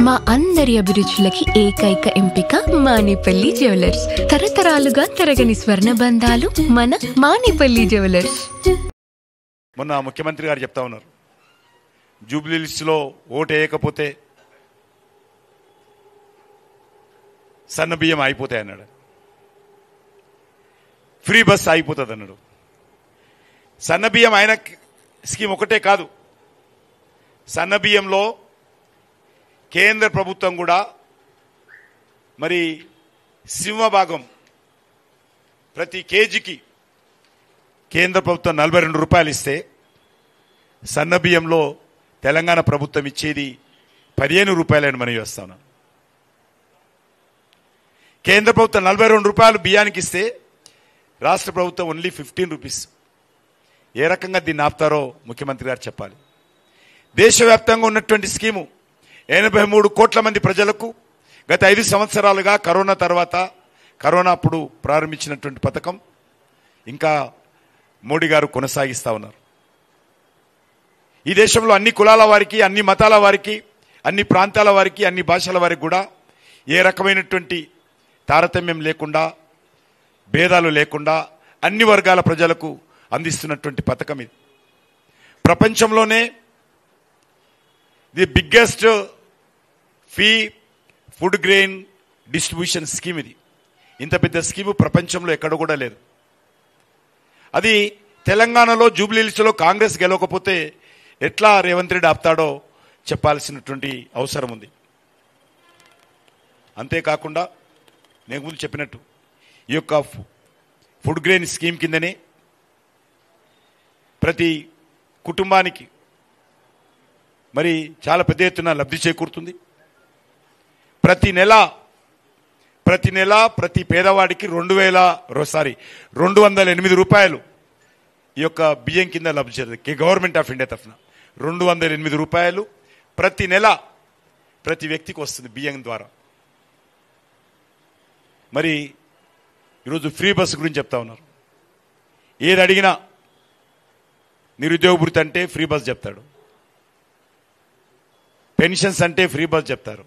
మా అందరి అభిరుచులకి ఏకైక ఎంపిక మానేపల్లి జ్యువెలర్స్. తరతరాలుగా తరగని స్వర్ణ బంధాలు మన మానేపల్లి జ్యువెలర్స్. మొన్న ముఖ్యమంత్రి గారు చెప్తా ఉన్నారు, జూబ్లీహిల్స్లో ఓటు వేయకపోతే సన్న బియ్యం అయిపోతాయి అన్నాడు, ఫ్రీ బస్ అయిపోతుంది అన్నాడు. సన్న బియ్యం ఆయన స్కీమ్ ఒకటే కాదు, సన్న బియ్యంలో కేంద్ర ప్రభుత్వం కూడా మరి సింహభాగం ప్రతి కేజీకి కేంద్ర ప్రభుత్వం 42 రూపాయలు ఇస్తే సన్న బియ్యంలో తెలంగాణ ప్రభుత్వం ఇచ్చేది 15 రూపాయలని మనం చేస్తాను. కేంద్ర ప్రభుత్వం 42 రూపాయలు బియ్యానికి ఇస్తే రాష్ట్ర ప్రభుత్వం ఓన్లీ 15 రూపీస్. ఏ రకంగా దీన్ని ఆపుతారో ముఖ్యమంత్రి గారు చెప్పాలి. దేశవ్యాప్తంగా ఉన్నటువంటి స్కీము 83 కోట్ల మంది ప్రజలకు గత 5 సంవత్సరాలుగా కరోనా తర్వాత కరోనా అప్పుడు ప్రారంభించినటువంటి పథకం ఇంకా మోడీ గారు కొనసాగిస్తూ ఉన్నారు. ఈ దేశంలో అన్ని కులాల వారికి, అన్ని మతాల వారికి, అన్ని ప్రాంతాల వారికి, అన్ని భాషల వారికి కూడా ఏ రకమైనటువంటి తారతమ్యం లేకుండా, భేదాలు లేకుండా అన్ని వర్గాల ప్రజలకు అందిస్తున్నటువంటి పథకం ఇది. ప్రపంచంలోనే the biggest food grain distribution scheme ఇది. ఇంత పెద్ద స్కీము ప్రపంచంలో ఎక్కడ కూడా లేదు. అది తెలంగాణలో జూబ్లీహిల్స్లో కాంగ్రెస్ గెలవకపోతే ఎట్లా రేవంత్ రెడ్డి ఆపుతాడో చెప్పాల్సినటువంటి అవసరం ఉంది. అంతేకాకుండా నేను ముందు చెప్పినట్టు ఈ యొక్క ఫుడ్ గ్రెయిన్ స్కీమ్ కిందనే ప్రతి కుటుంబానికి మరి చాలా పెద్ద ఎత్తున లబ్ధి చేకూరుతుంది. ప్రతి నెల ప్రతి పేదవాడికి 208 రూపాయలు ఈ యొక్క బియ్యం కింద లబ్ధి చేస్తుంది. గవర్నమెంట్ ఆఫ్ ఇండియా తరఫున 208 రూపాయలు ప్రతి నెల ప్రతి వ్యక్తికి వస్తుంది బియ్యం ద్వారా. మరి ఈరోజు ఫ్రీ బస్సు గురించి చెప్తా ఉన్నారు. ఏది అడిగినా నిరుద్యోగ భృతి అంటే ఫ్రీ బస్ చెప్తాడు, పెన్షన్స్ అంటే ఫ్రీ బస్ చెప్తారు.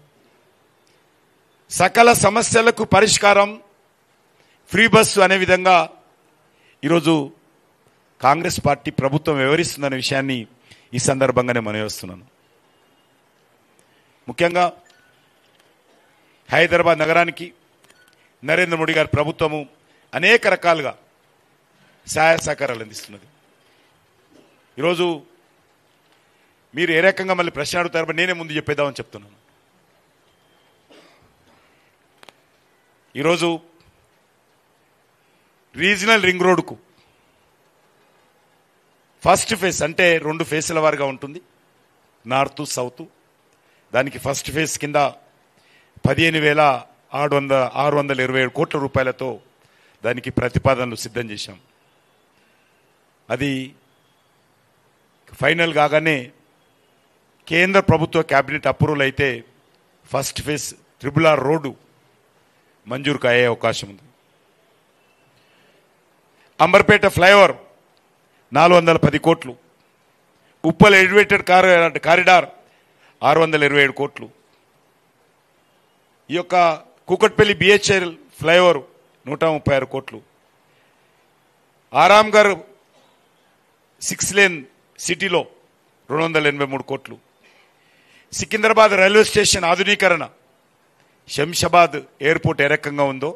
సకల సమస్యలకు పరిష్కారం ఫ్రీ బస్సు అనే విధంగా ఈరోజు కాంగ్రెస్ పార్టీ ప్రభుత్వం వివరిస్తుందనే విషయాన్ని ఈ సందర్భంగానే మనవేస్తున్నాను. ముఖ్యంగా హైదరాబాద్ నగరానికి నరేంద్ర మోడీ గారి ప్రభుత్వము అనేక రకాలుగా సహాయ సహకారాలు అందిస్తున్నది. ఈరోజు మీరు ఏ రకంగా మళ్ళీ ప్రశ్న అడుగుతారు, నేనే ముందు చెప్పేద్దామని చెప్తున్నాను. ఈరోజు రీజనల్ రింగ్ రోడ్కు ఫస్ట్ ఫేజ్ అంటే 2 ఫేజ్ల వారిగా ఉంటుంది, నార్త్ సౌత్. దానికి ఫస్ట్ ఫేజ్ కింద 15,627 కోట్ల రూపాయలతో దానికి ప్రతిపాదనలు సిద్ధం చేశాం. అది ఫైనల్ కాగానే కేంద్ర ప్రభుత్వ క్యాబినెట్ అప్రూవల్ అయితే ఫస్ట్ ఫేజ్ RRR రోడ్డు మంజూరుకు అయ్యే అవకాశం ఉంది. అంబర్పేట ఫ్లైఓవర్ 410 కోట్లు, ఉప్పల్ ఎలివేటెడ్ కారిడార్ 627 కోట్లు, ఈ యొక్క కూకట్పల్లి BHL ఫ్లైఓవర్ 136 కోట్లు, ఆరాంఘర్ 6 లేన్ సిటీలో 283 కోట్లు, సికింద్రాబాద్ రైల్వే స్టేషన్ ఆధునీకరణ, శంషాబాద్ ఎయిర్పోర్ట్ ఏ రకంగా ఉందో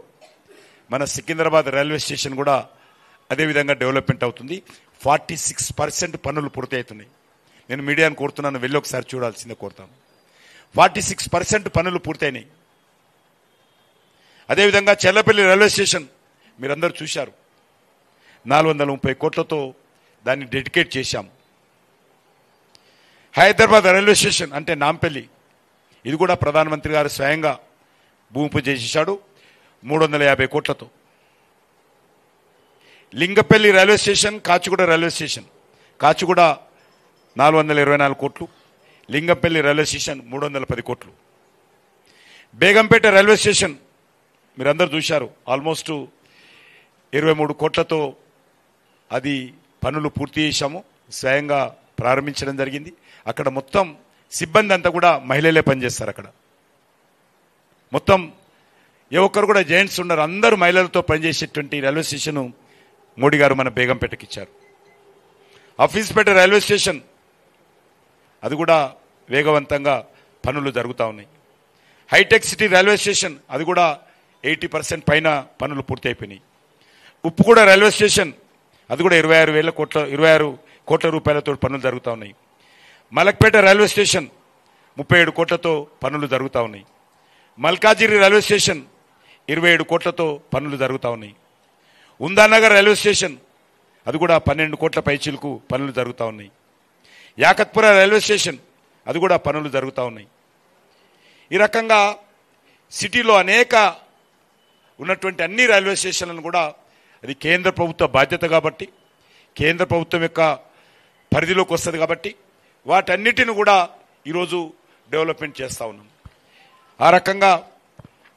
మన సికింద్రాబాద్ రైల్వే స్టేషన్ కూడా అదేవిధంగా డెవలప్మెంట్ అవుతుంది. 46% పనులు పూర్తి అవుతున్నాయి. నేను మీడియాను కోరుతున్నాను, వెళ్ళి ఒకసారి చూడాల్సిందే కోరుతాను. 46% పనులు పూర్తయినాయి. అదేవిధంగా చెల్లపల్లి రైల్వే స్టేషన్ మీరందరూ చూశారు, 430 కోట్లతో దాన్ని డెడికేట్ చేశాం. హైదరాబాద్ రైల్వే స్టేషన్ అంటే నాంపల్లి, ఇది కూడా ప్రధానమంత్రి గారు స్వయంగా భూమి పూజ చేశాడు 350 కోట్లతో. Lingapalli railway station, Kacheguda railway station, Kacheguda 424 కోట్లు, లింగంపల్లి రైల్వే స్టేషన్ 310 కోట్లు. బేగంపేట రైల్వే స్టేషన్ మీరందరూ చూశారు, ఆల్మోస్ట్ 23 కోట్లతో అది పనులు పూర్తి చేశాము, స్వయంగా ప్రారంభించడం జరిగింది. అక్కడ మొత్తం సిబ్బంది అంతా కూడా మహిళలే పనిచేస్తారు. అక్కడ మొత్తం ఏ ఒక్కరు కూడా జెంట్స్ ఉన్నారు, అందరూ మహిళలతో పనిచేసేటువంటి రైల్వే స్టేషన్ మోడీ గారు మన బేగంపేటకి ఇచ్చారు. హఫీజ్పేట రైల్వే స్టేషన్ అది కూడా వేగవంతంగా పనులు జరుగుతూ ఉన్నాయి. హైటెక్ సిటీ రైల్వే స్టేషన్ అది కూడా 80% పైన పనులు పూర్తి అయిపోయినాయి. ఉప్పుకూడ రైల్వే స్టేషన్ అది కూడా 26 కోట్ల రూపాయలతో పనులు జరుగుతూ ఉన్నాయి. మలక్పేట రైల్వే స్టేషన్ 37 కోట్లతో పనులు జరుగుతూ ఉన్నాయి. మల్కాజిరి రైల్వే స్టేషన్ 27 కోట్లతో పనులు జరుగుతూ ఉన్నాయి. ఉందానగర్ రైల్వే స్టేషన్ అది కూడా 12 కోట్ల పైచీలకు పనులు జరుగుతూ ఉన్నాయి. యాకత్పుర రైల్వే స్టేషన్ అది కూడా పనులు జరుగుతూ ఉన్నాయి. ఈ రకంగా సిటీలో అనేక ఉన్నటువంటి అన్ని రైల్వే స్టేషన్లను కూడా అది కేంద్ర ప్రభుత్వ బాధ్యత కాబట్టి, కేంద్ర ప్రభుత్వం యొక్క పరిధిలోకి వస్తుంది కాబట్టి వాటన్నిటిని కూడా ఈరోజు డెవలప్మెంట్ చేస్తూ ఉన్నాం. ఆ రకంగా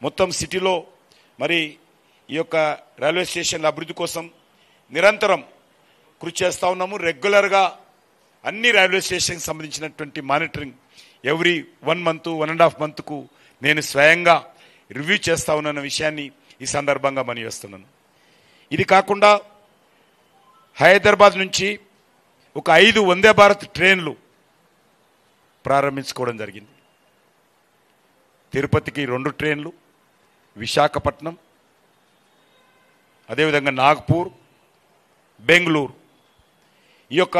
మొత్తం సిటీలో మరి ఈ యొక్క రైల్వే స్టేషన్ల అభివృద్ధి కోసం నిరంతరం కృషి చేస్తూ ఉన్నాము. రెగ్యులర్గా అన్ని రైల్వే స్టేషన్కి సంబంధించినటువంటి మానిటరింగ్ ఎవ్రీ 1 month 1.5 monthకు నేను స్వయంగా రివ్యూ చేస్తూ ఉన్న విషయాన్ని ఈ సందర్భంగా మనవి చేస్తున్నాను. ఇది కాకుండా హైదరాబాద్ నుంచి ఒక 5 వందే భారత్ ట్రైన్లు ప్రారంభించుకోవడం జరిగింది. తిరుపతికి 2 ట్రైన్లు, విశాఖపట్నం, అదేవిధంగా నాగ్పూర్, బెంగళూరు, ఈ యొక్క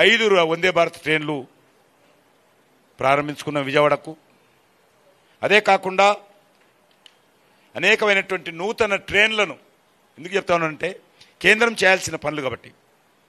5 వందే భారత్ ట్రైన్లు ప్రారంభించుకున్న విజయవాడకు. అదే కాకుండా అనేకమైనటువంటి నూతన ట్రైన్లను ఎందుకు చెప్తానంటే కేంద్రం చేయాల్సిన పనులు కాబట్టి